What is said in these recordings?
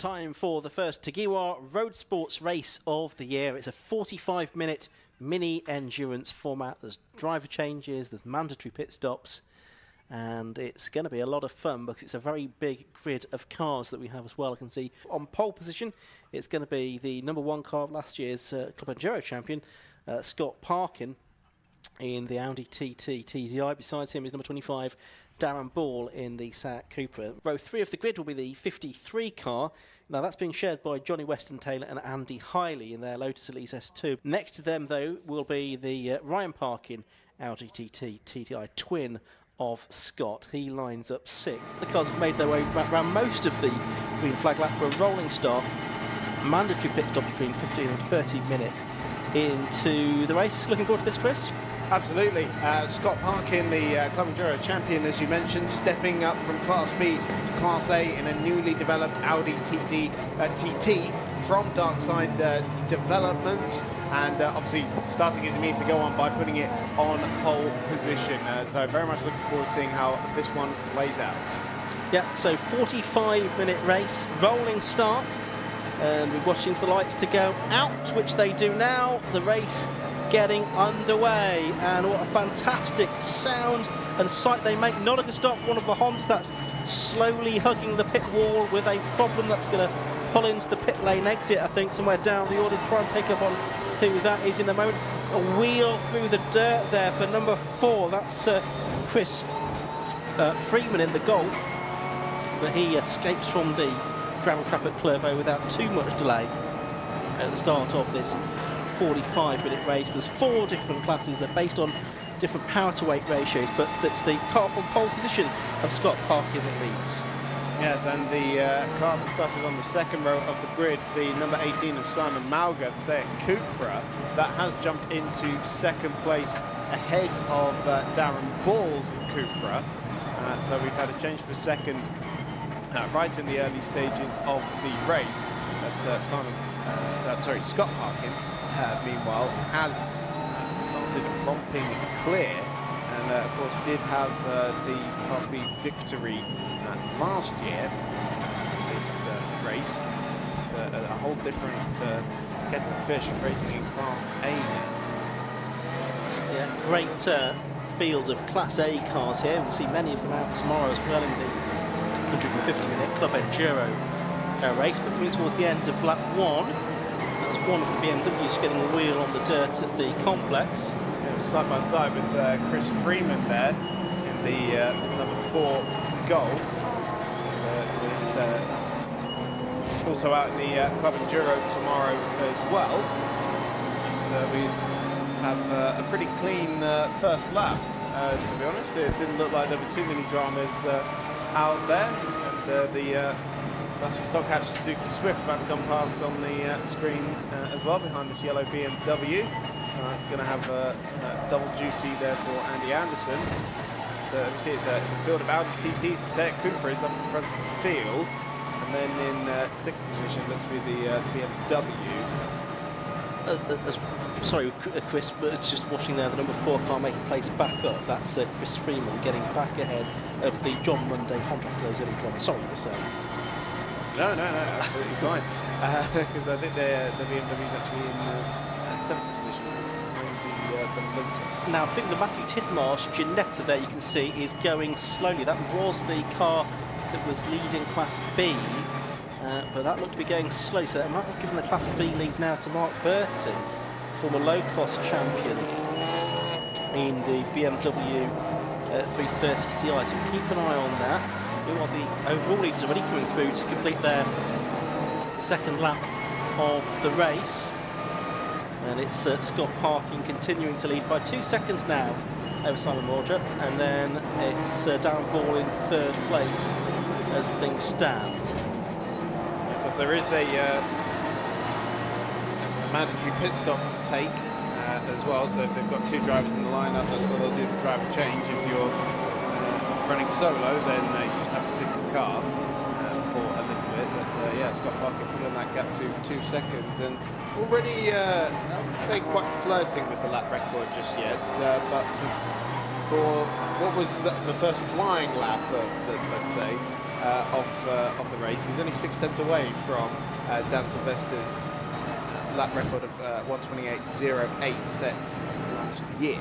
time for the first Tagiwa Roadsports race of the year. It's a 45-minute mini endurance format. There's driver changes, there's mandatory pit stops, and it's going to be a lot of fun because it's a very big grid of cars that we have as well. I can see on pole position, it's going to be the #1 car of last year's Club Enduro champion, Scott Parkin, in the Audi TTDI. Besides him is number 25, Darren Ball, in the Seat Cupra. Row 3 of the grid will be the 53 car. Now that's being shared by Johnny Weston Taylor and Andy Hiley in their Lotus Elise S2. Next to them, though, will be the Ryan Parkin Audi TT TDI twin of Scott. He lines up 6th. The cars have made their way around most of the green flag lap for a rolling start. Mandatory pit stop between 15 and 30 minutes into the race. Looking forward to this, Chris? Absolutely. Scott Parkin, the Club Enduro champion, as you mentioned, stepping up from Class B to Class A in a newly developed Audi TT from Darkside Developments, and obviously starting his means to go on by putting it on pole position. So very much looking forward to seeing how this one plays out. Yeah, so 45-minute race, rolling start, and we're watching for the lights to go out, which they do now. The race getting underway, and what a fantastic sound and sight they make. Not a good start for one of the Hondas that's slowly hugging the pit wall with a problem that's going to pull into the pit lane exit, I think, somewhere down the order. Try and pick up on who that is in a moment. A wheel through the dirt there for number 4. That's Chris Freeman in the Golf, but he escapes from the gravel trap at Clervaux without too much delay at the start of this 45-minute race. There's 4 different classes. They're based on different power to weight ratios, but it's the car from pole position of Scott Parkin that leads. Yes, and the car that started on the 2nd row of the grid, the number 18 of Simon Malga, the Seat Cupra, that has jumped into 2nd place ahead of Darren Ball's Cupra. So we've had a change for 2nd right in the early stages of the race. But Scott Parkin, meanwhile, has started romping clear, and of course did have the Class B victory last year in this race. It's a whole different kettle of fish racing in Class A now. Yeah, great field of Class A cars here. We'll see many of them out tomorrow as well in the 150-minute Club Enduro race, but coming towards the end of lap 1, one of the BMWs getting a wheel on the dirt at the complex. Side by side with Chris Freeman there in the number 4 Golf. It's also out in the Club Enduro tomorrow as well. And we have a pretty clean first lap, to be honest. It didn't look like there were too many dramas out there. And the classic stock hatch Suzuki Swift about to come past on the screen as well, behind this yellow BMW. It's going to have double duty there for Andy Anderson. You see it's a field of Audi TTs. The Seat Cupra is up in front of the field, and then in 6th position looks to be the BMW. Sorry, Chris, but just watching there, the number 4 car making place back up. That's Chris Freeman getting back ahead of the John Monday Honda. Those any drama. Sorry to say. No, absolutely fine. Because I think the BMW is actually in 7th position behind the Lotus. Now, I think the Matthew Tidmarsh Ginetta there, you can see, is going slowly. That was the car that was leading Class B, but that looked to be going slow, so that might have given the Class B lead now to Mark Burton, former low-cost champion in the BMW 330 Ci. So keep an eye on that. Meanwhile, the overall leaders are already coming through to complete their 2nd lap of the race. And it's Scott Parkin continuing to lead by 2 seconds now over Simon Roger. And then it's Darren Ball in 3rd place as things stand. Because there is a mandatory pit stop to take as well. So if they've got 2 drivers in the lineup, that's where they'll do the driver change. If you're running solo, then you just have to sit in the car for a little bit. But yeah, Scott Parkin pulling that gap to 2 seconds, and already I would say quite flirting with the lap record just yet. But for what was the first flying lap, let's say, of the race. He's only 6 tenths away from Dan Sylvester's lap record of 1:28.08 set last year.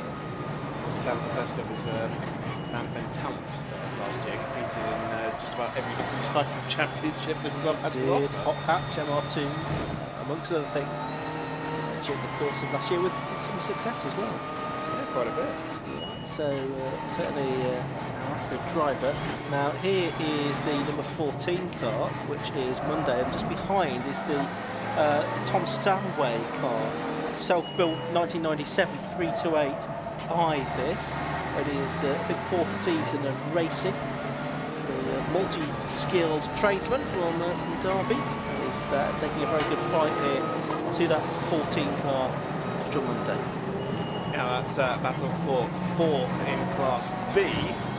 Dan Sylvester was man of many talents last year, competed in just about every different type of championship this club had to offer. Hot hatch, MR2s, amongst other things, during the course of last year with some success as well. Yeah, quite a bit. So certainly a rapid driver. Now here is the number 14 car, which is Monday, and just behind is the Tom Stanway car, self-built 1997 328i. This it is I think 4th season of racing. The multi-skilled tradesman from Derby is taking a very good fight here to that 14 car of John Monday. Now that's battle for 4th in Class B.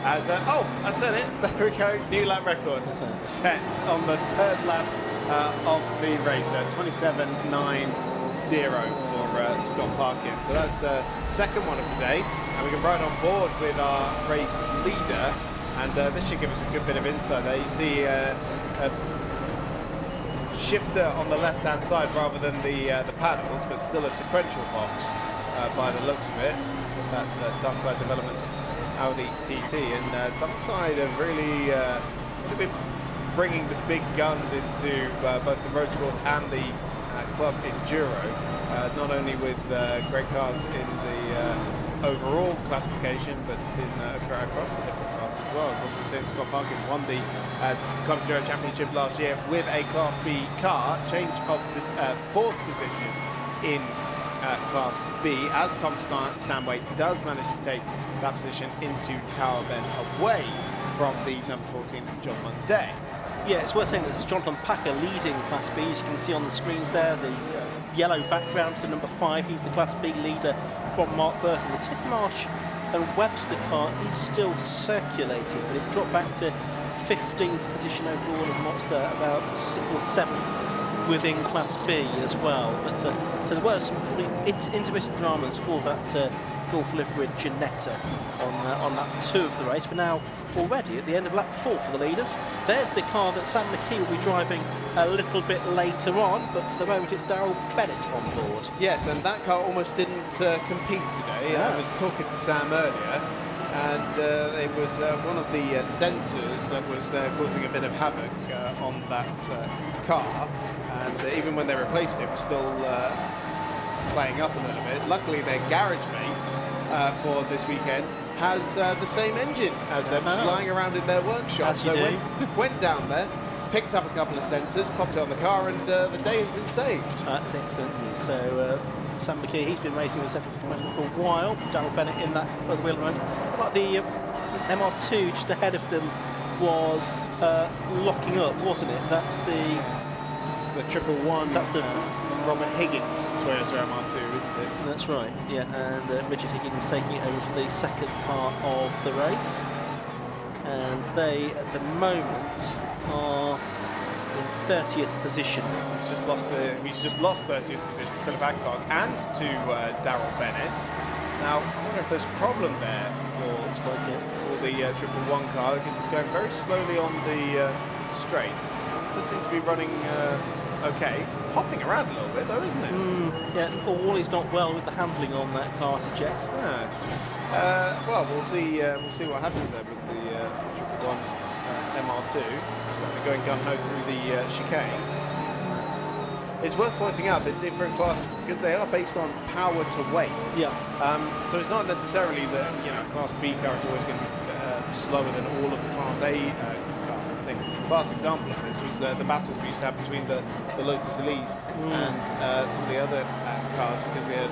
As oh, I said it. There we go. New lap record set on the 3rd lap of the race. 27.90 for Scott Parkin. So that's second one of the day, and we can ride on board with our race leader. And this should give us a good bit of insight there. You see a shifter on the left-hand side rather than the paddles, but still a sequential box. By the looks of it, that Darkside Developments Audi TT, and Darkside have really been bringing the big guns into both the Roadsports and the Club Enduro, not only with great cars in the overall classification, but across the different classes as well. Of course, we've seen Scott Parkin won the Club Enduro Championship last year with a Class B car, change of 4th position in Class B, as Tom Stanway does manage to take that position into Tower Bend away from the number 14 John Monday. Yeah, it's worth saying this is Jonathan Packer leading Class B, as you can see on the screens there, the yellow background to the number 5. He's the Class B leader from Mark Burton. The Tidmarsh and Webster car is still circulating, but it dropped back to 15th position overall and what's there, about 6th or 7th within Class B as well. But so there were some pretty intermittent dramas for that Gulf livery Ginetta on lap 2 of the race. We're now already at the end of lap 4 for the leaders. There's the car that Sam McKee will be driving a little bit later on, but for the moment it's Darrell Bennett on board. Yes, and that car almost didn't compete today. I was talking to Sam earlier, and it was one of the sensors that was causing a bit of havoc on that car, and even when they replaced it, it was still playing up a little bit. Luckily, their garage mates for this weekend has the same engine as them, just lying around in their workshop. So went down there, picked up a couple of sensors, popped it on the car, and the day has been saved. That's excellent news. So Sam McKee, he's been racing with the 7th for a while. Darrell Bennett in that other wheel moment. But the MR2 just ahead of them was locking up, wasn't it? That's the 111. That's the Robert Higgins Toyota MR2, isn't it? That's right, yeah, and Richard Higgins taking it over for the second part of the race. And they, at the moment, are in 30th position. He's just lost 30th position to Philip Adcock and to Darrell Bennett. Now, I wonder if there's a problem there for the 111 car, because it's going very slowly on the straight. It does seem to be running okay. Hopping around a little bit though, isn't it? Yeah, all is not well with the handling on that car, I suggest. Well, we'll see what happens there with the 111 MR2 going gun-ho through the chicane. It's worth pointing out that different classes, because they are based on power to weight. Yeah. So it's not necessarily that Class B car is always going to be slower than all of the Class A cars. I think the class example of this was the battles we used to have between the Lotus Elise and some of the other cars, because we had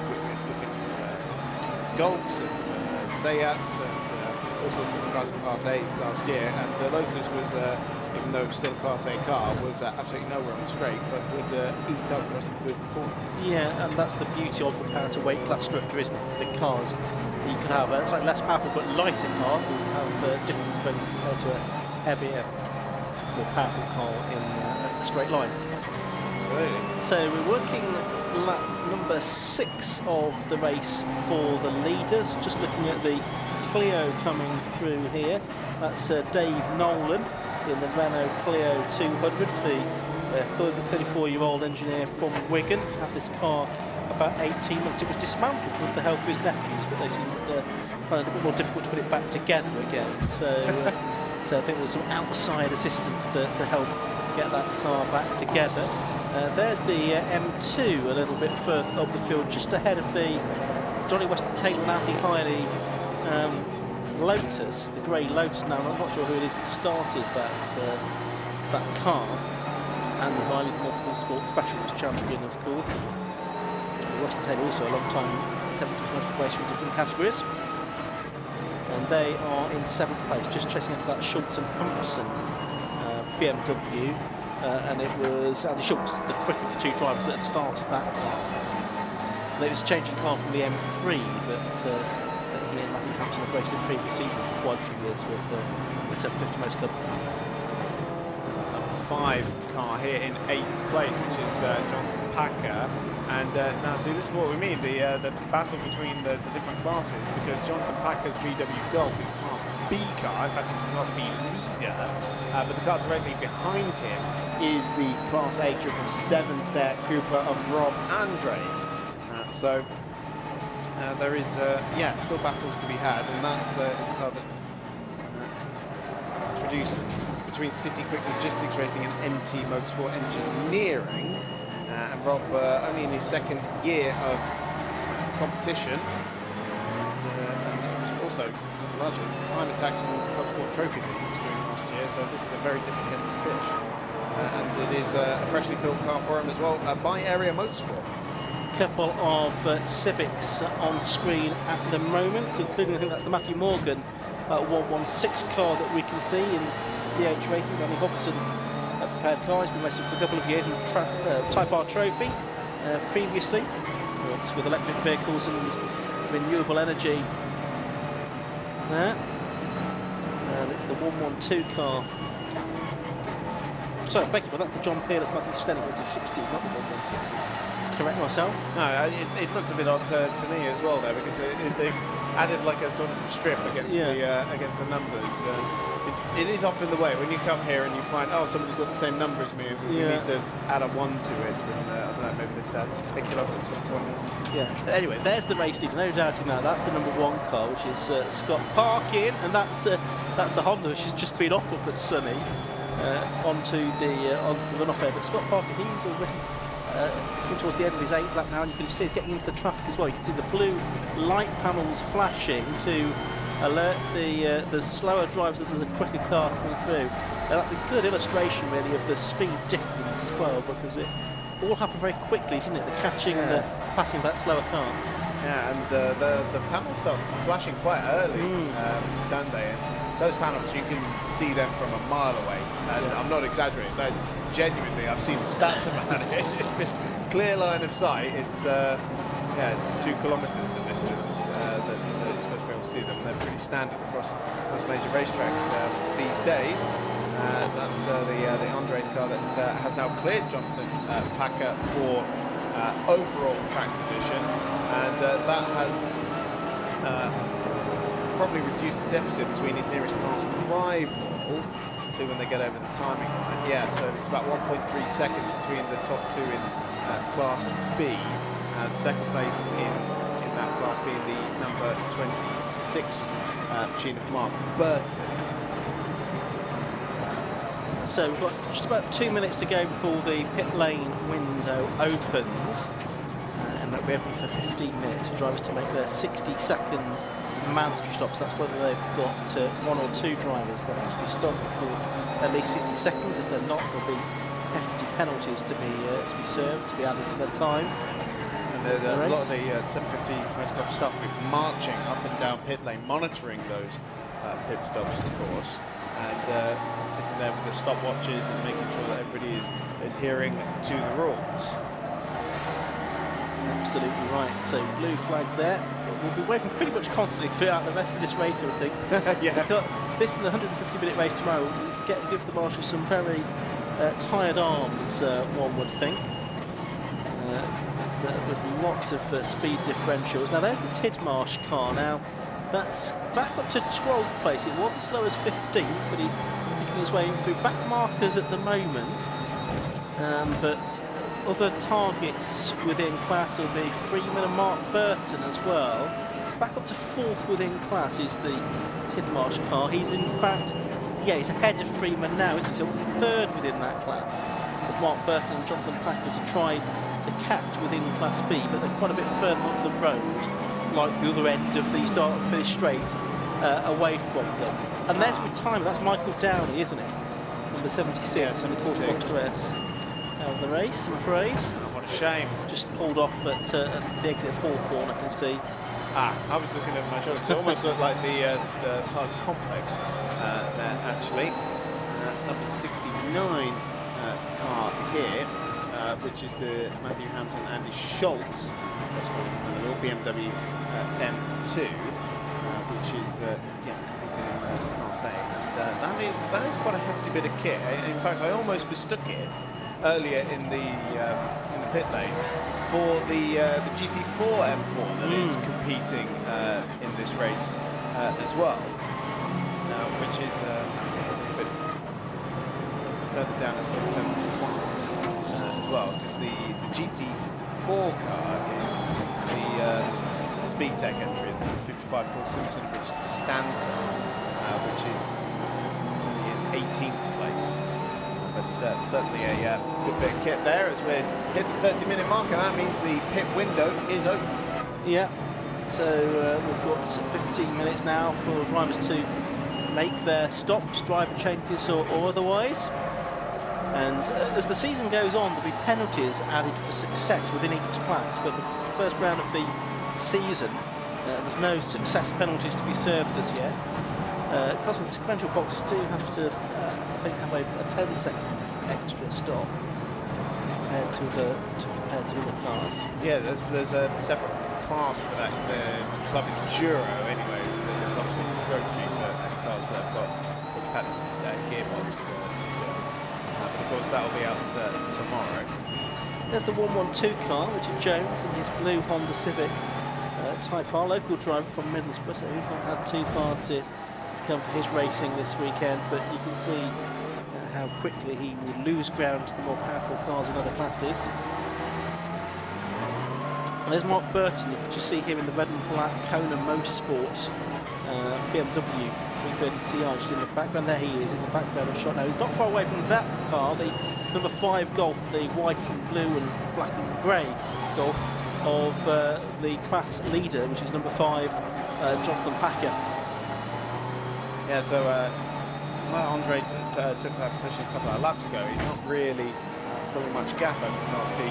Golfs and Seats and all sorts of different cars in Class A last year, and the Lotus was, even though it was still a Class A car, was absolutely nowhere on the straight, but would eat up the rest of the corners. Yeah, and that's the beauty of the power to weight class structure, isn't it? The cars you could have a slightly less powerful but lighter car will have different strengths compared to a heavier, more powerful car in a straight line. Absolutely. So we're working lap number 6 of the race for the leaders. Just looking at the Clio coming through here. That's Dave Nolan. in the Renault Clio 200 for the 34-year-old engineer from Wigan. Had this car about 18 months. It was dismantled with the help of his nephews, but they seemed find it a bit more difficult to put it back together again. So, so I think there was some outside assistance to help get that car back together. There's the M2 a little bit further up the field, just ahead of the Johnny Weston Taylor and Andy Hiley Lotus, the grey Lotus. Now I'm not sure who it is that started that car. Andy Hiley, the multiple sports specialist champion, of course. Johnny Weston Taylor also a long time 7th place in different categories. And they are in 7th place, just chasing after that Schultz and Hampson BMW. And it was Andy Schultz, the quicker of the two drivers, that had started that car. And it was a changing car from the M3 that he and Matthew Hampson have raced in previous seasons for quite a few years with the 750 Motor Club. Number 5 car here in 8th place, which is Jonathan Packer. And now, see, this is what we mean, the battle between the different classes, because Jonathan Packer's VW Golf is a Class B car. In fact, it's a Class B leader, but the car directly behind him is the Class A 777 set Cooper of Rob Andrade. So there is, still battles to be had, and that is a car that's produced between City Quick Logistics Racing and MT Motorsport Engineering. And Rob, only in his 2nd year of competition, and also largely time attacks and Motorsport Trophy that he was doing last year, so this is a very different kettle of fish. And it is a freshly built car for him as well, by Area Motorsport. Couple of Civics on screen at the moment, including, I think that's the Matthew Morgan 116 car that we can see in DH Racing. Danny Hobson prepared car. He's been racing for a couple of years in the Type R Trophy previously. Works with electric vehicles and renewable energy there. And it's the 112 car. Sorry, beg you, but that's the John Peerless Matthew Stenning. It was the 16, not the 116. Correct myself? No, it looks a bit odd to me as well there, because they've added like a sort of strip against the numbers. It is often the way when you come here and you find, oh, somebody's got the same number as me, we need to add a 1 to it, and I don't know, maybe they've had to take it off at some point. Yeah. Anyway, there's the race leader, no doubting that. That's the number 1 car, which is Scott Parkin, and that's the Honda, which has just been off up at Sunny onto the runoff area. But Scott Parkin, he's already coming towards the end of his 8th lap now, and you can see he's getting into the traffic as well. You can see the blue light panels flashing to alert the slower drivers that there's a quicker car coming through. Now that's a good illustration really of the speed difference as well, because it all happened very quickly, didn't it? The catching, the passing that slower car. Yeah, and the panels start flashing quite early, don't they? And those panels, you can see them from a mile away, and I'm not exaggerating. Genuinely, I've seen stats about it. Clear line of sight. It's 2 kilometres the distance that you're supposed to be able to see them. They're pretty standard across most major racetracks these days. That's the Andrade car that has now cleared Jonathan Packer for overall track position, and that has probably reduced the deficit between his nearest class rival. See when they get over the timing line. Yeah, so it's about 1.3 seconds between the top 2 in Class B, and second place in that class being the number 26 machine of Mark Burton. So we've got just about 2 minutes to go before the pit lane window opens, and that'll be open for 15 minutes for drivers to make their 60-second mandatory stops. That's whether they've got 1 or 2 drivers that have to be stopped for at least 60 seconds. If they're not, there'll be hefty penalties to be served, to be added to their time. And there's a lot of the 750 Motor Club staff will be marching up and down pit lane, monitoring those pit stops, of course, and sitting there with the stopwatches and making sure that everybody is adhering to the rules. Absolutely right. So blue flags there. We'll be waving pretty much constantly throughout the rest of this race, I think. Yeah. We've got this in the 150-minute race tomorrow. We can give the marshals some very tired arms, one would think, with lots of speed differentials. Now there's the Tidmarsh car. Now that's back up to 12th place. It was as low as 15th, but he's making his way through back markers at the moment. But other targets within class will be Freeman and Mark Burton as well. Back up to 4th within class is the Tidmarsh car. He's in fact, yeah, he's ahead of Freeman now, isn't he? So 3rd within that class of Mark Burton and Jonathan Packer to try to catch within Class B, but they're quite a bit further up the road, like the other end of the start and finish straight, away from them. And there's retirement. That's Michael Downey, isn't it? Number 76, yeah, in the quarter box dress. Out of the race, I'm afraid. Oh, what a shame. Just pulled off at the exit of Hawthorne, I can see. I was looking at my shoulders. It almost looked like the part of the complex there, actually. Number 69 car here, which is the Matthew Hampton and Andy Schultz BMW M2, which is competing in Class A. And that is quite a hefty bit of kit. In fact, I almost mistook it earlier in the pit lane for the GT4 M4 that is competing in this race as well, which is a bit further down as well in terms of its class as well, because the GT4 car is the Speed Tech entry, the 55 Paul Simpson Richard Stanton, which is in 18th place. But certainly a good bit of kit there as we're hit the 30-minute mark, and that means the pit window is open. Yeah, so we've got 15 minutes now for drivers to make their stops, driver changes or otherwise. And as the season goes on, there'll be penalties added for success within each class, but because it's the first round of the season, there's no success penalties to be served as yet. Because with sequential boxes do have to have a 10-second extra stop compared to other cars. Yeah, there's a separate class for that, the Club Enduro anyway, the Club Trophy for cars that have got which had this gearbox still. But of course that will be out tomorrow. There's the 112 car, Richard Jones, in his blue Honda Civic Type R, local driver from Middlesbrough, so he's not had too far to come for his racing this weekend, but you can see how quickly he will lose ground to the more powerful cars in other classes. And there's Mark Burton. You can just see him in the red and black Kona Motorsport BMW 330CR just in the background. There he is in the background of shot now. He's not far away from that car, the number 5 Golf, the white and blue and black and grey Golf of the class leader, which is number 5 Jonathan Packer. Yeah, so Andre took that position a couple of laps ago. He's not really putting much gap over the Class B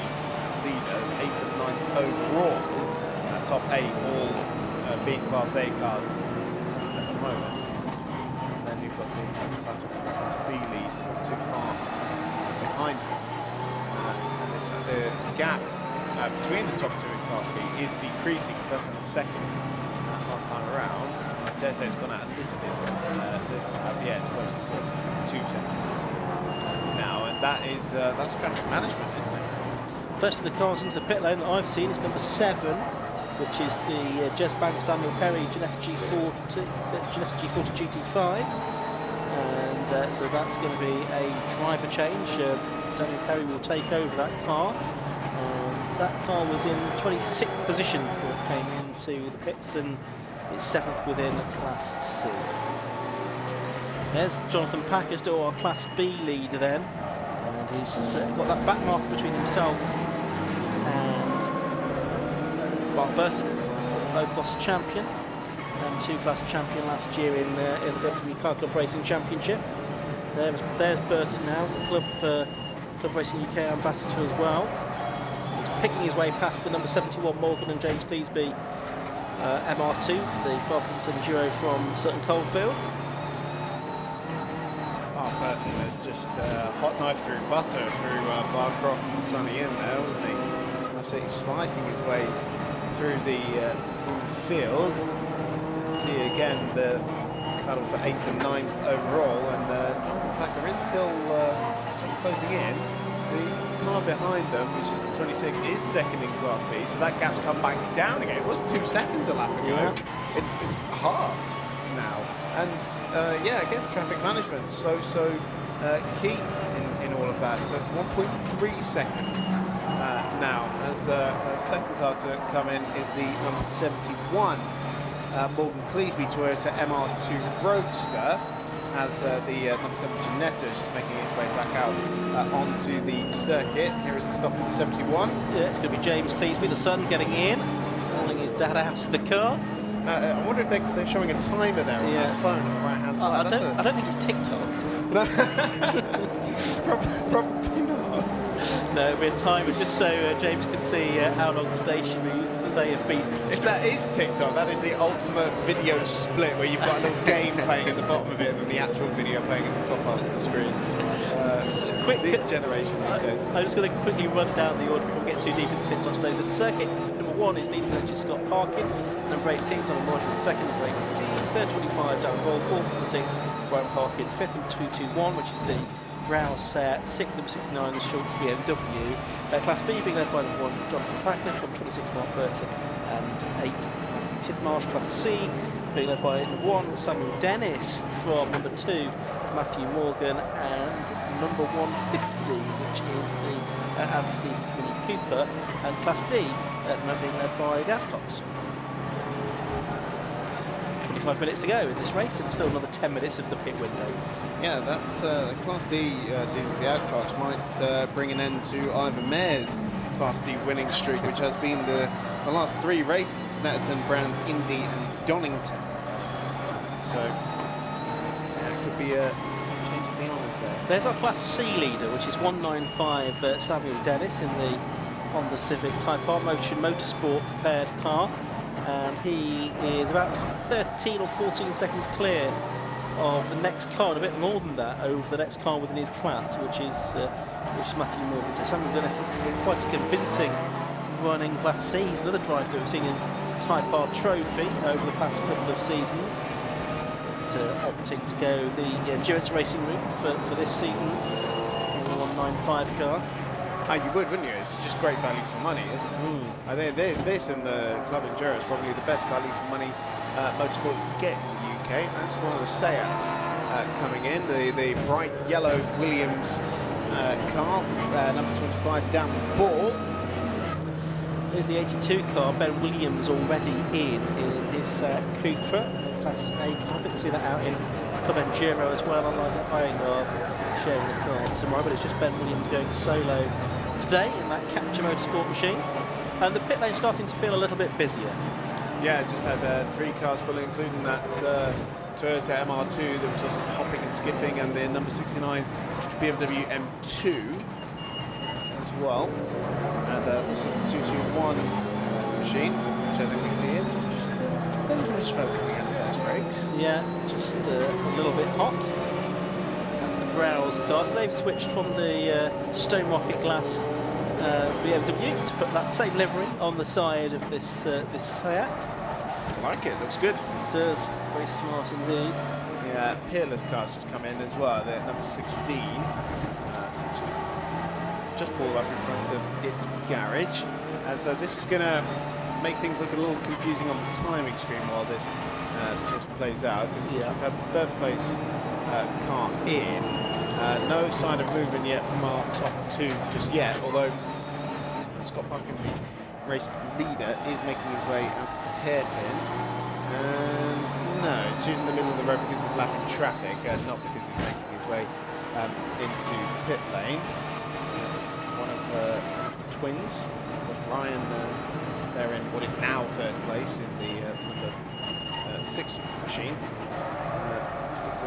leaders, 8th and 9th overall. Top 8 all being Class A cars at the moment. And then you've got the Class B lead not too far behind him. And in fact, the gap between the top 2 in Class B is decreasing, because that's in the second last time around. I dare say it's gone out a little bit this time. Yeah, it's close to 2 seconds now, and that's traffic management, isn't it? First of the cars into the pit lane that I've seen is number 7, which is the Jez Banks Daniel Perry Ginetta G4 to GT5, and so that's going to be a driver change. Daniel Perry will take over that car, and that car was in 26th position before it came into the pits, and it's 7th within Class C. There's Jonathan Packer, still our Class B leader then, and he's got that back mark between himself and Mark Burton, low-cost champion and 2-class champion last year in the BMW Car Club Racing Championship. There's Burton now, the Club Racing UK ambassador as well. He's picking his way past the number 71 Morgan and James Cleesby MR2, the 500 Enduro from Sutton Coldfield. Burton just hot knife through butter through Barcroft and Sonny in there, wasn't he? Absolutely slicing his way through the field. See again the battle for 8th and 9th overall, and Jonathan Packer is still closing in. The car behind them, which is the 26, is second in Class B, so that gap's come back down again. It was 2 seconds a lap ago. Yeah. It's halved. And yeah, again, traffic management so key in all of that. So it's 1.3 seconds now. As second car to come in is the number 71 Morgan Cleesby Toyota MR2 Roadster, as the number 7 Ginetta is just making its way back out onto the circuit. Here is the stop for the 71. Yeah, it's going to be James Cleesby, the son, getting in, calling his dad out of the car. I wonder if they're showing a timer there on their phone on the right-hand side. I don't think it's TikTok. Probably not. No, it'll be a timer just so James can see how long stationary they have been. If that is TikTok, that is the ultimate video split where you've got a little game playing at the bottom of it and then the actual video playing at the top half of the screen. Quick generation these days. I'm just going to quickly run down the order before we get too deep in the pit stops. Those at the circuit. Number 1 is leading coach Scott Parkin. Number 18 is Simon Marjorie. Second, number 18. Third, 25, Darren Ball. Fourth, number 6, Brian Parkin. Fifth, number 221, which is the Browse Seat. Sixth, number 69, the Schultz BMW. Class B being led by number 1, Jonathan Packner from 26, Mark Burton. And 8, Matthew Tidmarsh. Class C being led by number 1, Samuel Dennis from number 2, Matthew Morgan, and number 150, which is the Andy Stevens Mini Cooper, and Class D being led by Gaz Cox. 25 minutes to go in this race, and still another 10 minutes of the pit window. Yeah, that Class D Deans the Adcox might bring an end to Ivan Mayer's Class D winning streak, which has been the last 3 races: Snetterton, Brands, Indy, and Donington. So yeah, it could be a change of the honours there. There's our Class C leader, which is 195 Samuel Dennis in the Honda Civic Type R Motorsport prepared car, and he is about 13 or 14 seconds clear of the next car, and a bit more than that over the next car within his class, which is Matthew Morgan. So Samuel Dennis, quite a convincing run in Class C. He's another driver that we've seen in Type R Trophy over the past couple of seasons. Opting to go the endurance racing route for this season in the 195 car. Oh, you would, wouldn't you? It's just great value for money, isn't it? I think this and the Club Enduro is probably the best value for money motorsport you can get in the UK. That's one of the Seats coming in, the bright yellow Williams car, number 25, Dan Ball. Here's the 82 car, Ben Williams already in his Cupra, Class A car. I think we'll see that out in Club Enduro as well, unlike the INR sharing the car tomorrow, but it's just Ben Williams going solo today in that Capture Motorsport machine. And the pit lane starting to feel a little bit busier. Yeah, just had 3 cars full, including that Toyota MR2 that was also hopping and skipping, and the number 69 BMW M2 as well. And also the 221 machine, which I think we can see here. Just a little bit of smoke coming out of those brakes. Yeah, just a little bit hot. That's the Browse car. So they've switched from the Stone Rocket Glass BMW to put that same livery on the side of this Seat. I like it, looks good. It does, very smart indeed. Yeah, Peerless car's just come in as well. They're number 16, which is just pulled up in front of its garage. And so this is going to make things look a little confusing on the timing screen while this sort of plays out, because we've had the third place car in. No sign of movement yet from our top 2 just yet, although Scott Parkin, the race leader, is making his way out to the hairpin. And no, it's in the middle of the road because he's lapping traffic, not because he's making his way into pit lane. One of the twins was Ryan. They're in what is now 3rd place in the number 6 machine. Is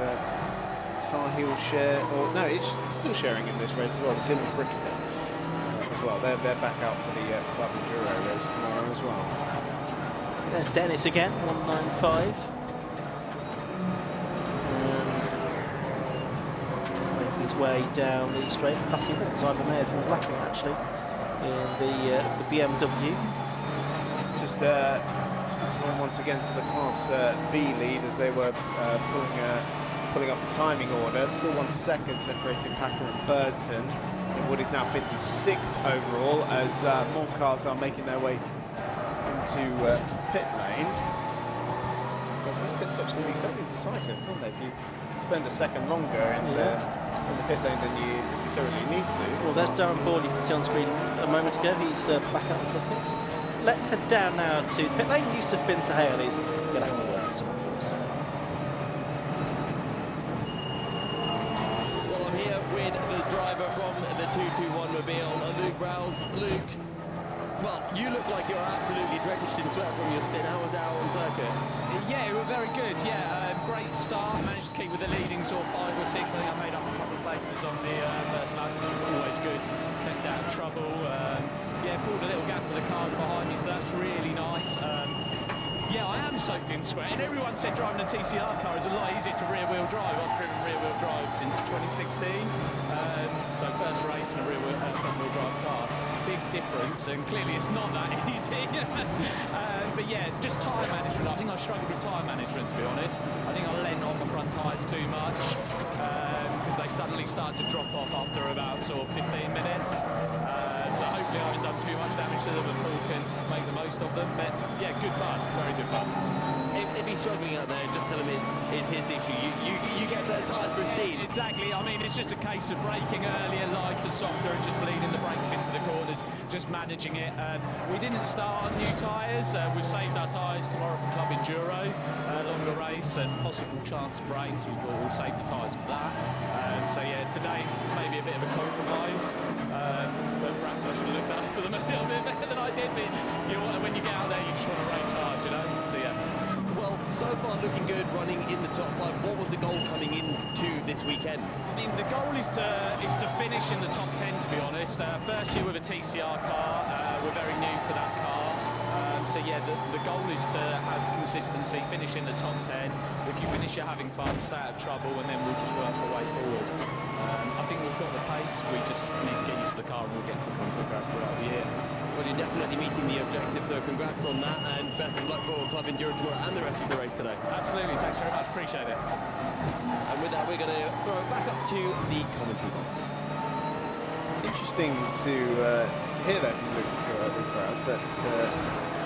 car he'll share, or no, it's still sharing in this race as well. Dylan Brickton as well. They're back out for the Club Enduro race tomorrow as well. There's Dennis again, 195. And making his way down the straight, passing it was Ivan Mayers. He was lapping actually in the BMW. Just drawn once again to the Class B lead as they were pulling up the timing order. It's still 1 second separating Packer and Burton in what is now 5th and 6th overall, as more cars are making their way into pit lane. Because these pit stops can be very decisive, can't they? If you spend a second longer in the pit lane than you necessarily need to. Well, there's Darren Boyd, you can see on screen a moment ago. He's back out the circuit. Let's head down now to the pit lane. Yusuf bin Sahel is going to have a word with someone for us. Well, I'm here with the driver from the 221 Mobile, Luke Rouse. Luke, well, you look like you're absolutely drenched in sweat from your stint. How was it out on circuit? Yeah, it was very good. Yeah, great start. Managed to keep with the leading sort of 5 or 6. I think I made up a couple of places on the first lap, which was always good. Kept out of trouble. Yeah, pulled a little gap to the cars behind me, so that's really nice. Yeah, I am soaked in sweat, and everyone said driving a TCR car is a lot easier to rear-wheel drive. I've driven rear-wheel drive since 2016, so first race in a front-wheel drive car. Big difference, and clearly it's not that easy. But yeah, just tyre management. I think I struggled with tyre management, to be honest. I think I lent on my front tyres too much because they suddenly started to drop off after about sort of 15 minutes. So hopefully I haven't done too much damage to them and Paul can make the most of them. But yeah, good fun, very good fun. If he's struggling out there, just tell him it's his issue. You get the tyres pristine. Exactly. I mean, it's just a case of braking earlier, lighter, softer, and just bleeding the brakes into the corners, just managing it. We didn't start on new tyres. We've saved our tyres tomorrow for Club Enduro, longer race and possible chance of rain, so we thought we'll save the tyres for that. So yeah, today maybe a bit of a compromise. But perhaps I should have looked after them a little bit better than I did. But when you get out there, you just want to race hard, you know. So yeah. Well, so far looking good, running in the top 5. What was the goal coming into this weekend? I mean, the goal is to finish in the top 10, to be honest. First year with a TCR car, we're very new to that car. So yeah, the goal is to have consistency, finish in the top 10. If you finish, you're having fun, stay out of trouble, and then we'll just work our way forward. I think we've got the pace, we just need to get used to the car and we'll get quicker and quicker throughout the year. Well, you're definitely meeting the objective, so congrats on that, and best of luck for Club Enduro tomorrow and the rest of the race today. Absolutely, thanks very much, appreciate it. And with that, we're going to throw it back up to the commentary box. Interesting to hear that from Luke Rouse, that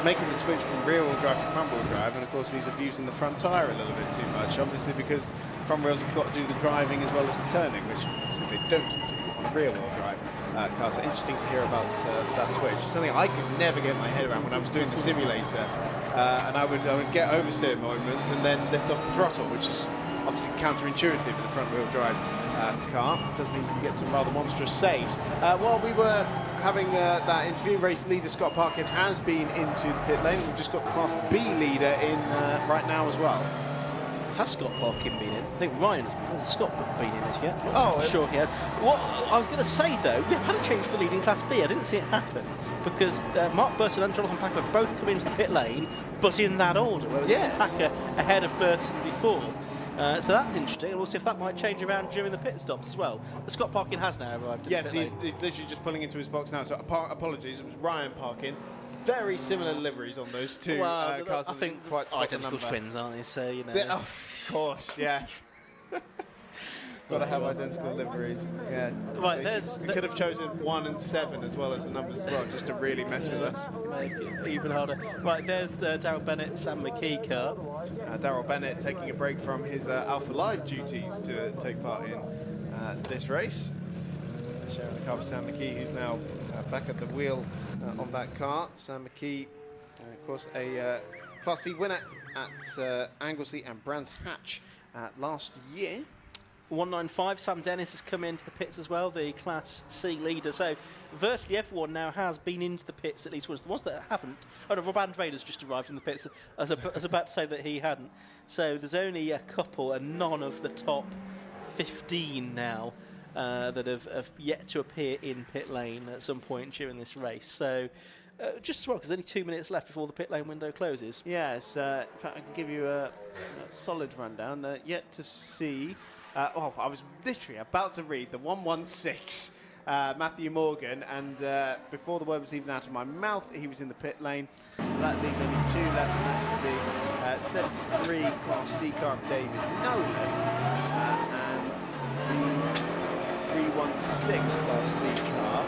making the switch from rear-wheel drive to front-wheel drive, and of course he's abusing the front tyre a little bit too much, obviously because front wheels have got to do the driving as well as the turning, which obviously they don't do on a rear-wheel drive car. So interesting to hear about that switch. It's something I could never get my head around when I was doing the simulator, and I would get oversteer moments and then lift off the throttle, which is obviously counterintuitive with the front-wheel drive car. Does mean you can get some rather monstrous saves. While we were having that interview, race leader Scott Parkin has been into the pit lane. We've just got the Class B leader in right now as well. Has Scott Parkin been in? I think Ryan has been. Has Scott been in as yet? Oh, sure he has. What I was going to say though, we've had a change for leading Class B. I didn't see it happen because Mark Burton and Jonathan Packer both come into the pit lane, but in that order. Whereas Packer ahead of Burton before. So that's interesting, and we'll see if that might change around during the pit stops as well. But Scott Parkin has now arrived at the pit lane. He's literally just pulling into his box now, so apologies, it was Ryan Parkin. Very similar liveries on those two cars. I think quite identical twins, aren't they? So, you know. Of course, yeah. Got to have identical liveries. Yeah. Right, we could have chosen 1 and 7 as well as the numbers as well, just to really mess with us. Make it even harder. Right, there's the Darryl Bennett, Sam McKee car. Darryl Bennett taking a break from his Alpha Live duties to take part in this race. Sharing the car with Sam McKee, who's now back at the wheel of that car. Sam McKee, of course, a Class C winner at Anglesey and Brands Hatch last year. 195, Sam Dennis has come into the pits as well, the Class C leader. So virtually everyone now has been into the pits at least once. The ones that haven't, oh no, Rob Andrade's just arrived in the pits. I was about to say that he hadn't. So there's only a couple and none of the top 15 now that have yet to appear in pit lane at some point during this race. So just as well, because there's only 2 minutes left before the pit lane window closes. Yes, in fact I can give you a solid rundown. Yet to see. I was literally about to read the 116 Matthew Morgan, and before the word was even out of my mouth, he was in the pit lane. So that leaves only 2 left, and that is the 73 Class C car of David Nolan and the 316 Class C car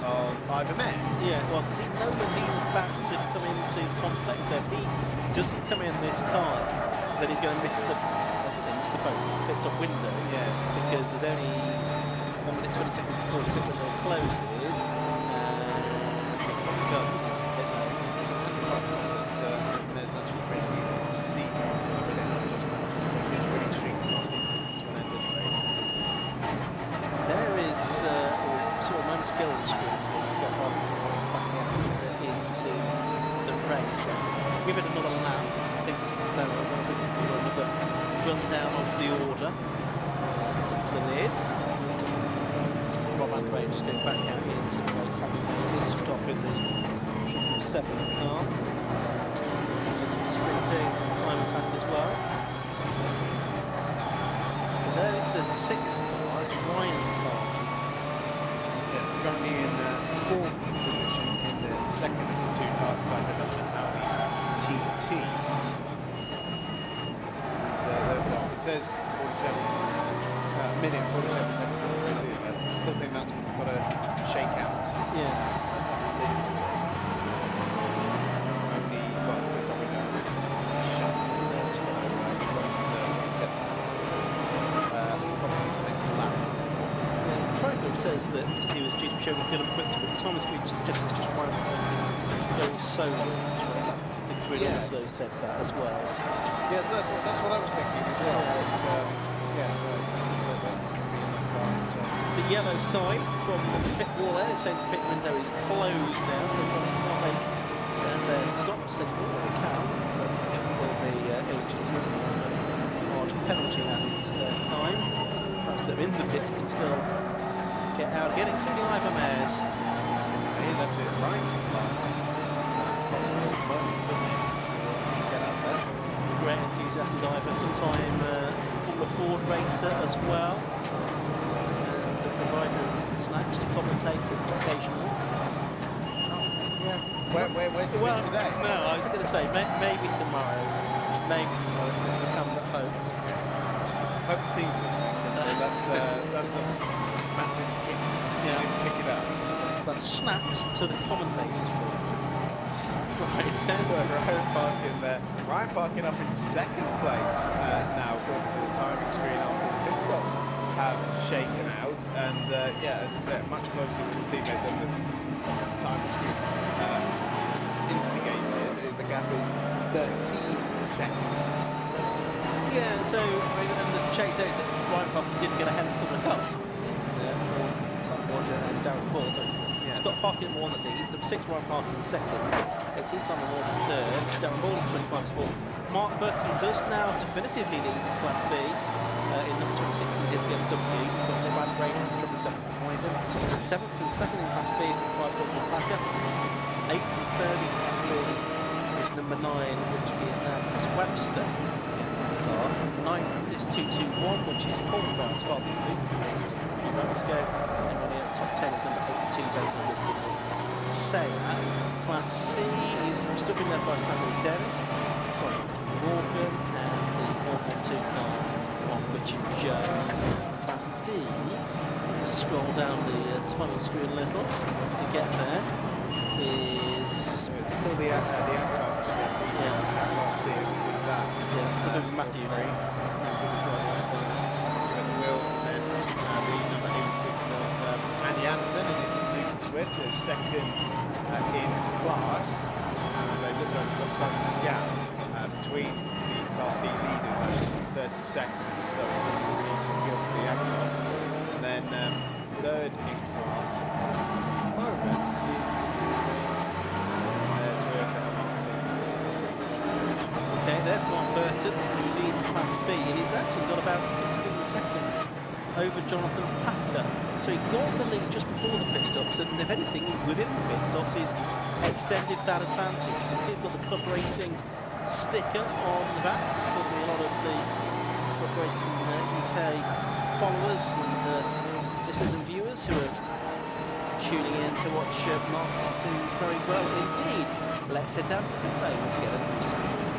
of Ivor Met. Yeah, well, Nolan, he's about to come into complex. So if he doesn't come in this time, then he's going to miss the, like I say, miss the boat, miss the pit stop window. Yes. Because there's only 1 minute 20 seconds before the pit window closes. There's actually basically a seat to the minute just now, so it's really streak past these to an end of the race. There is sort of a moment to go on the screen. It's got back into the race. Give it another lap. I think another rundown of the order. Simple it is. Rob Andre just going back out into the race, having made his stop in the 777 car. Some sprinting, some time attack as well. So there is the 6 car, Ryan car. Yes, currently in 4th position in the second of the 2 Darkside and Audi TTs. And it says 47 minute, 47 seconds. I still think that's got to shake out. Yeah. Says that he was due to be showing Dylan Victor, but Thomas Green suggested just one going solo in this race. That's the grid also said that as well. Yes, that's what I was thinking as well. But, that's going to be in that car. So. The yellow sign from the pit wall there is saying the pit window is closed now, so Thomas can't make their stops anymore. They can, but it will be illegitimate. A large penalty added to their time. Perhaps they're in the pits can still get out again, including Ivan Mares. So he left it right last time. Possible, but get up there. Great enthusiast is Ivan, sometime former Ford racer as well, and a provider of snacks to commentators occasionally. Yeah. Where's he been today? No, I was going to say maybe tomorrow. Maybe tomorrow because we come at home. Hope the team's listening. So that's a massive hit. Yeah. Pick it up. So that's snaps to the commentators, please. Right. So Ryan Parkin there. Ryan Parkin up in 2nd place now, according to the timing screen after the pit stops have shaken out. And as we said, much closer to his teammate than the timing screen instigated. The gap is 13 seconds. Yeah, so and the change there is that Ryan Parkin didn't get ahead of the cars. And Darren Ball, so it's got Parkin in 1 that leads. Number 6 Ryan Parkin in 2nd. 18 Simon Ward in 3rd. Darren Ball in 25 to 4. Mark Burton does now definitively lead in Class B in number 26 in his BMW. But the Van Braden in 7 behind him. 7th and 2nd in Class B is number 5 Gordon Packer. 8th and 3rd in Class B is number 9, which is now Chris Webster. 9th is 221, which is Paul Brown's father, a few moments ago. And running up top 10 is number 82, David Wilson is Sayat. Class C is still being led by Samuel Dennis, Morgan, and the 112 car of Richard Jones. Class D, just scroll down the timing screen a little to get there, is... So it's still the outcomes that we have last year between that. Yeah, to do with Matthew now. Andy Anderson in his Suzuki Swift is 2nd in class, and it looks like we've got some gap between the Class D leaders, actually 30 seconds, so it's a really easy field for the outcome. And then 3rd in class at the moment is the Toyota Martin. Okay, there's Mark Burton, who leads Class B, and he's actually got about 16 seconds over Jonathan Packer. So he got the lead just before the pit stops, and if anything, within the pit stops, he's extended that advantage. You can see he's got the Club Racing sticker on the back. Probably a lot of the Club Racing UK followers and listeners and viewers who are tuning in to watch Mark do very well indeed. Let's head down to the pit lane together himself.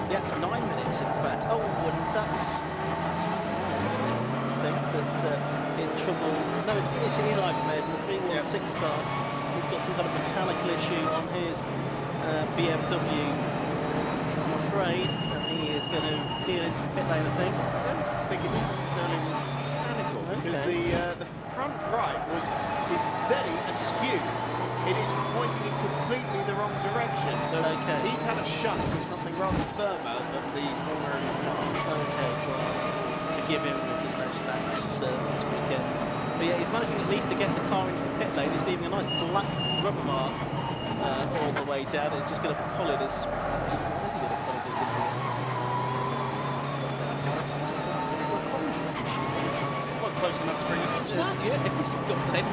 Yeah, 9 minutes in fact. Oh, and that's I think that's in trouble. No, it is Ivan Mays in the 316 car. He's got some kind of mechanical issue on his BMW, I'm afraid, and he is going to peel into the pit lane, I think. I don't think it is necessarily mechanical, because the front right is very askew. It is pointing in completely the wrong direction. So he's had a shunt with something rather firmer than the corner of his car. Okay, well, forgive him if there's no stats this weekend. But yeah, he's managing at least to get the car into the pit lane. He's leaving a nice black rubber mark all the way down. He's just going to pull it as... Where's he going to pull it this into? Not close enough to bring us some snaps. Yeah, he's got that.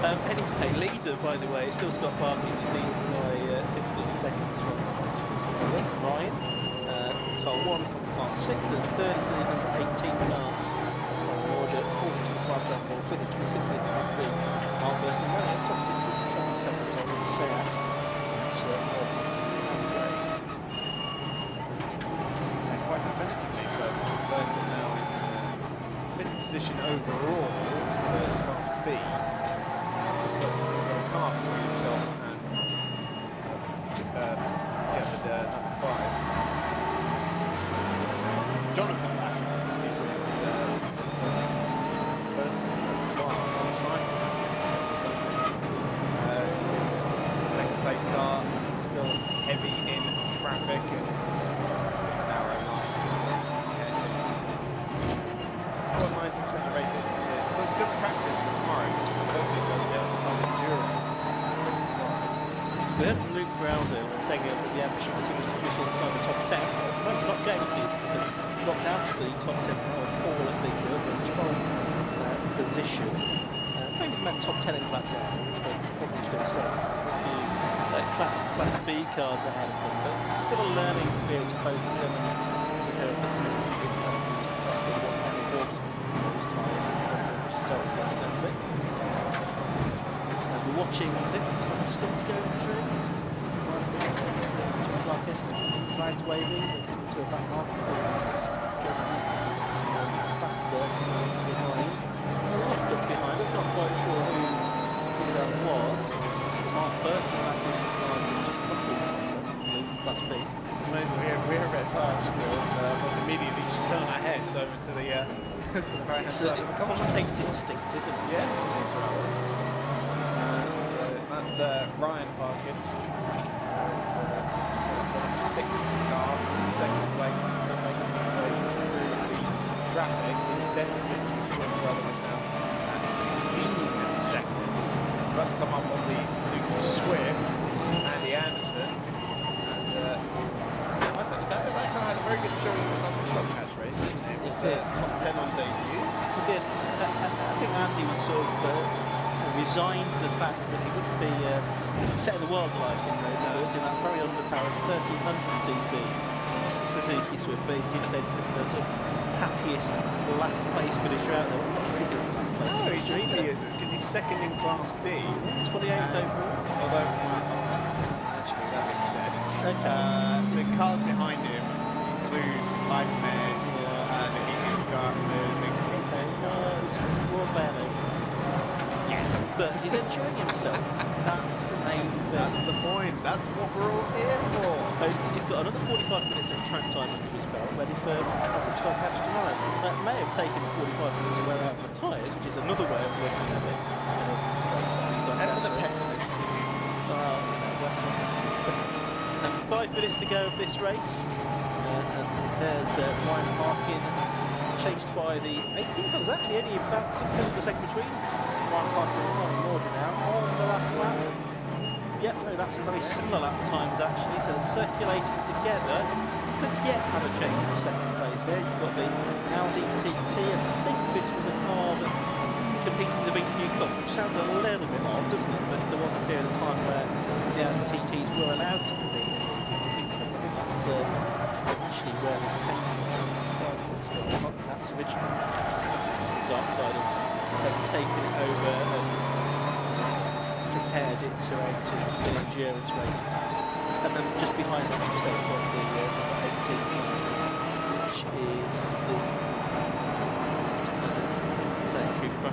Anyway, leader, by the way, is still Scott Parkin. He's leading by 15 seconds from Ryan. Car 1 from car 6, and third is the number 18 car. Roger, 425 lap ball, finished 26th in Class B. Mark Burton running top 6 is the Trump, second car is Seat. Quite definitively for Burton now in 5th position overall for Class B. Car between himself and the number 5. Jonathan, first on side. Second place car, still heavy in traffic and narrow line. This is what 90% of the race is. It's good practice for tomorrow, which will hopefully go to be able to come enduro. We heard from Luke Browser saying that the ambition continues to finish inside the top 10. Well, not going to, because he dropped out of the top 10 now with Paul at the 12th position. Maybe meant top 10 in Class A, in which case they probably should have said, because there's a few Class B cars ahead of them, but still a learning experience for both of them. We're watching, I think, was that Scott going through? Marcus, flags waving to a back mark. Faster behind. A lot of behind. I'm not quite sure who that was. Mark Burton, that just completely Class B. We're a red tyre squad. We'll immediately just turn our heads over to the right hand side of the car. Commentator's instinct, isn't it? Yes, it is rather. That's Ryan Parkin. The number 6 car in second place. He's still making his way through the traffic. His deficit is now at 16 seconds. So that's come up on the Suzuki Swift, Andy Anderson. And I must say, that car had a very good showing in the Classic Stock Catch race, didn't it? It was top 10 on debut. He did. I think Andy was sort of resigned to the fact that he wouldn't be setting the world's lights in Roadsports in that very underpowered 1300cc Suzuki Swift, but he did say that the sort of happiest last place finisher out there. I'm not sure he's going to be last place. No, he really isn't, because he's second in Class D. 28th overall. Although, actually, that being said, the cars behind him include Ivan Mays, the Heating's car, the big Heating's car. But he's enjoying himself. That's the main thing. That's the point. That's what we're all here for. He's got another 45 minutes of track time under his belt, ready for Classic Stock Catch tomorrow. That may have taken 45 minutes to wear out the tyres, which is another way of looking at it. And for the pessimist. Well, that's not happening. 5 minutes to go of this race. And there's Ryan Parkin chased by the 18th. There's actually only about 6 tenths per second between Ryan Parkin and Simon Morgan now on the last lap. Yep, no, that's very similar lap times actually, so they're circulating together. Could yet have a change for second place here. You've got the Audi TT. I think this was a car that competed in the VW Cup, which sounds a little bit odd, doesn't it? But there was a period of time where the Audi TTs were allowed to compete in the VW Cup. I think that's initially where this came from. This started with this guy, perhaps originally. Darkside have taken it over and prepared it to enter the endurance race. And then just behind that, you said, we've got the number 18, which is the Cooper.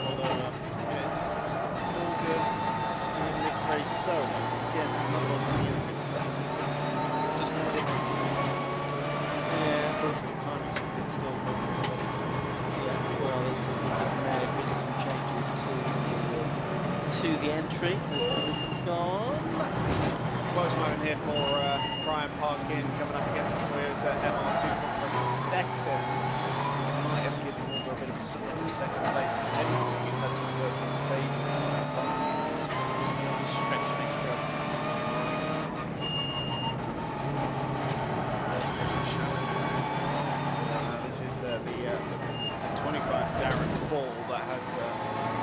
Although it's all good in this race so much. Again, it's another one of the entrance lanes. Just a bit. Yeah, unfortunately, timing's a bit still. Yeah, well, there may have been some changes to the entry as the weekend's gone. Close moment here for Brian Parkin coming up against the Toyota MR2 from second. Might have given him a bit of a sniff in second place, but anything it's actually worked in favour of Parkin. Stretch next go. This is the 25 Darren Ball that has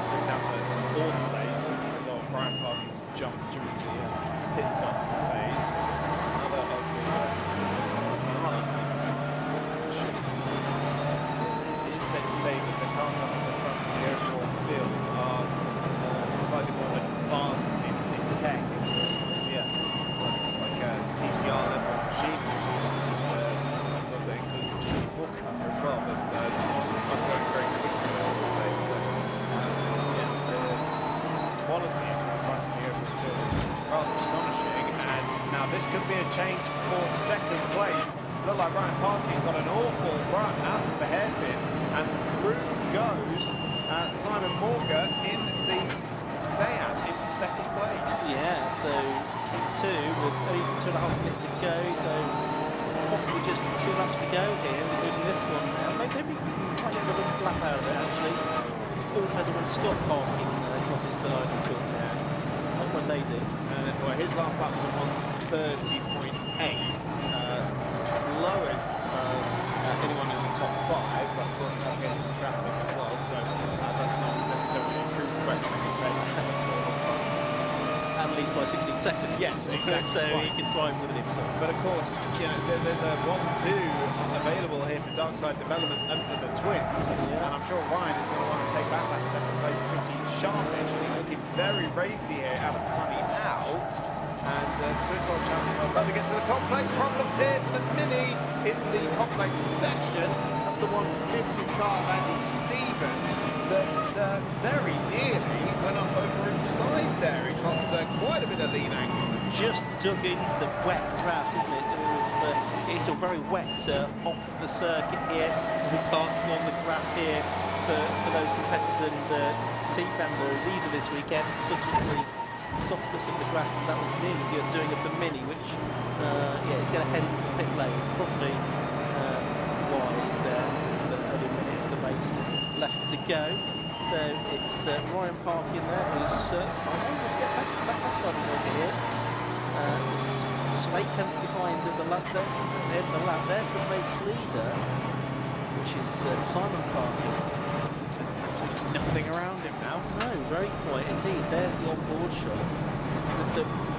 slipped down to fourth place as a result of Brian Parkin's jump during the pit stop phase. Another of the Sonata, which is said to say that the cars up at the front of the overall field are slightly more advanced in tech. So yeah, like a TCR level machine. I thought that includes a GT4 car as well, but it's not going very quickly, I would say. So yeah, the quality in the front of the overall field is rather astonishing, and now this could be a change for second place. Looked like Ryan Parkin got an awful run out of the hairpin, and through goes Simon Morga in the Seat into second place. Yeah, so Q2 with only 2.5 minutes to go, so possibly just 2 laps to go here, including this one now. Maybe might get a little lap out of it actually. All depends on when Scott Parkin crosses the line, of course. Yes. Not when they do. Well, his last lap was a 1:30.8, slowest anyone in the top 5, but of course not getting the traffic as well, so that's not necessarily a true reflection of his pace. And leads by 16 seconds. Yes, exactly. So he can drive with it himself. But of course, you know, there's a 1-2 available here for Darkside Developments and for the Twins, and I'm sure Ryan is going to want to take back that second place pretty sharpish, and he's looking very racy here out of Sunny out. And good world champion by the time we get to the complex. Problems here for the Mini in the complex section. That's the 150 car of Andy Stevens that very nearly went up over inside there. He got quite a bit of lean angle. Just dug into the wet grass, isn't it? It's still very wet off the circuit here. We're parking on the grass here for those competitors and seat members either this weekend, such as the softness of the grass, and that was nearly good doing it for Mini, which yeah, it's going to head into the pit lane, probably wise there for the early minute of the race left to go. So it's Ryan Parkin there, who's I want to get past side over here. Slate 10's behind the lap there, ahead of the lap. There's the race leader, which is Simon Parkin. Absolutely nothing around him now. No, very quiet indeed. There's the on-board shot.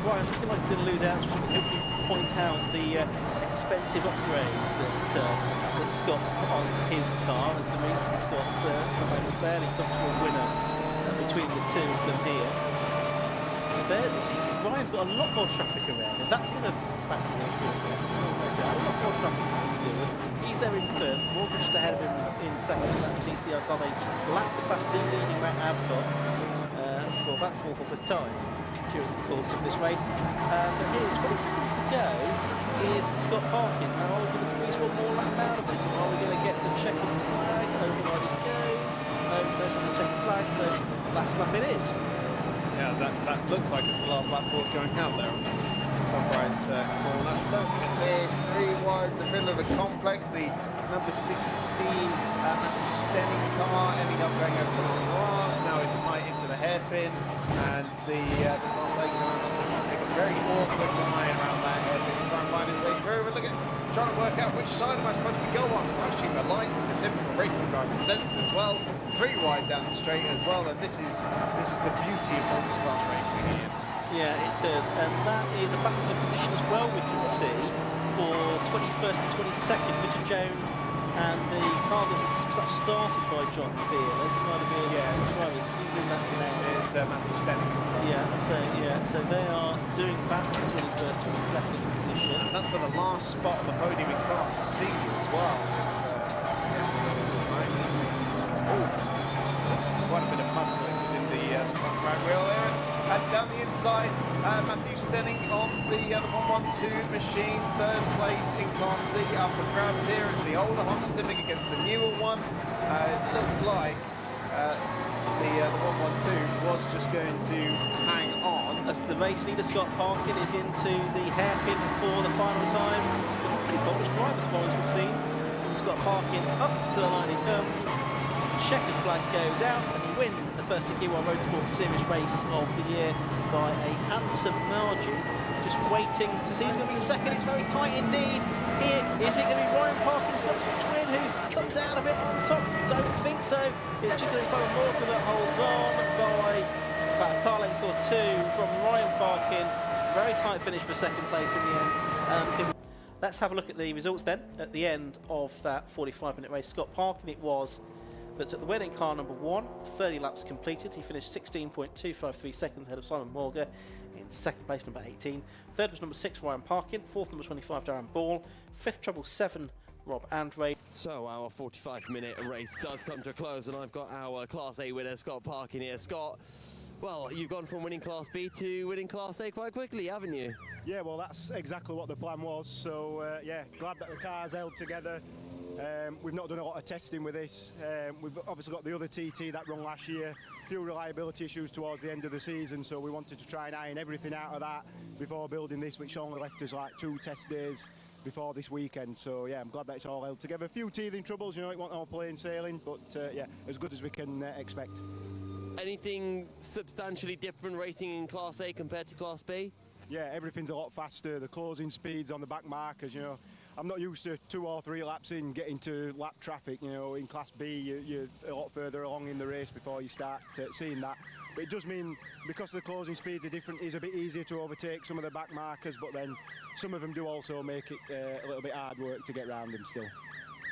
Ryan looking like he's going to lose out. Just quickly point out the expensive upgrades that Scott's put onto his car, as the reason Scott's come home a fairly comfortable winner between the two of them here. There, you see, Ryan's got a lot more traffic around him. That's going to factor into it. A lot more traffic to do with. He's there in third, Morgan just ahead of him in second. That TCR done a lap the Class D leading that Avcon for about 4th or 5th time during the course of this race. But here, 20 seconds to go, is Scott Parkin. Now, are we going to squeeze one more lap out of this, or are we going to get the checkered flag? Override it goes. There's the checkered flag, so last lap it is. Yeah, that looks like it's the last lap board going out there on the top right corner. Look at this, 3 wide in the middle of the complex. The number 16 Matthew Stenning car ending up going over the long grass. Now it's tight into the hairpin, and the Class A car must have to take a very awkward line around that hairpin to try and find his way through. But look at trying to work out which side am I supposed to go on, flashing the lights, the typical racing driving sense as well. 3 wide down the straight as well, and this is the beauty of multi-class racing here. Yeah, it does, and that is a battle for position as well. We can see for 21st and 22nd, Richard Jones And the car that was started by John Fearless, it might have been he's in that now. It's Matthew Stenning. So they are doing back to 21st, 22nd position. And that's for the last spot on the podium in Class C as well. Quite a bit of mud collected in the front right wheel there. And down the inside, Matthew Stenning on the 112 machine, third place in Class C. Up for grabs here as the older Honda Civic against the newer one. It looked like the 112 was just going to hang on. As the race leader Scott Parkin is into the hairpin for the final time. It's been a pretty polished drive as far as we've seen. From Scott Parkin up to the line he comes. Checkered flag goes out and he wins the first Jaguar Roadsports Series race of the year by a handsome margin. Just waiting to see who's going to be second. It's very tight indeed. Here, is it going to be Ryan Parkin's Scott's twin who comes out of it on top? Don't think so. It's just going to be Simon Walker that holds on by about a car length or two from Ryan Parkin. Very tight finish for second place in the end. Let's have a look at the results then. At the end of that 45-minute race, Scott Parkin it was that took the winning car number 1, 30 laps completed. He finished 16.253 seconds ahead of Simon Morga in second place, number 18. Third was number 6, Ryan Parkin. Fourth, number 25, Darren Ball. Fifth, treble 7, Rob Andre. So our 45-minute race does come to a close, and I've got our Class A winner, Scott Parkin here. Scott, well, you've gone from winning Class B to winning Class A quite quickly, haven't you? Yeah, well, that's exactly what the plan was. So, yeah, glad that the car's held together. We've not done a lot of testing with this. We've obviously got the other TT that run last year. A few reliability issues towards the end of the season, so we wanted to try and iron everything out of that before building this, which only left us like 2 test days before this weekend. So yeah, I'm glad that it's all held together. A few teething troubles, you know, it wasn't all plain sailing, but yeah, as good as we can expect. Anything substantially different racing in Class A compared to Class B? Yeah, everything's a lot faster. The closing speeds on the back markers, you know, I'm not used to 2 or 3 laps in getting to lap traffic. You know, in Class B, you're a lot further along in the race before you start seeing that. But it does mean, because the closing speeds are different, it's a bit easier to overtake some of the back markers, but then some of them do also make it a little bit hard work to get round them still.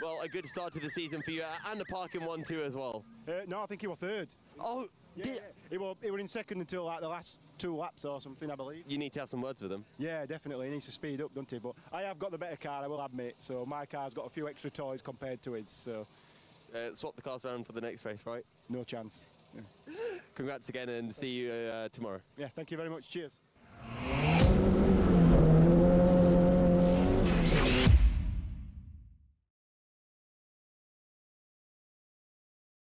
Well, a good start to the season for you, and a Parkin 1-2 as well. No, I think he was third. Oh, yeah. He were in second until like the last 2 laps or something, I believe. You need to have some words with him. Yeah, definitely. He needs to speed up, doesn't he? But I have got the better car, I will admit. So my car's got a few extra toys compared to his. So swap the cars around for the next race, right? No chance. Yeah. Congrats again, and see you tomorrow. Yeah, thank you very much. Cheers.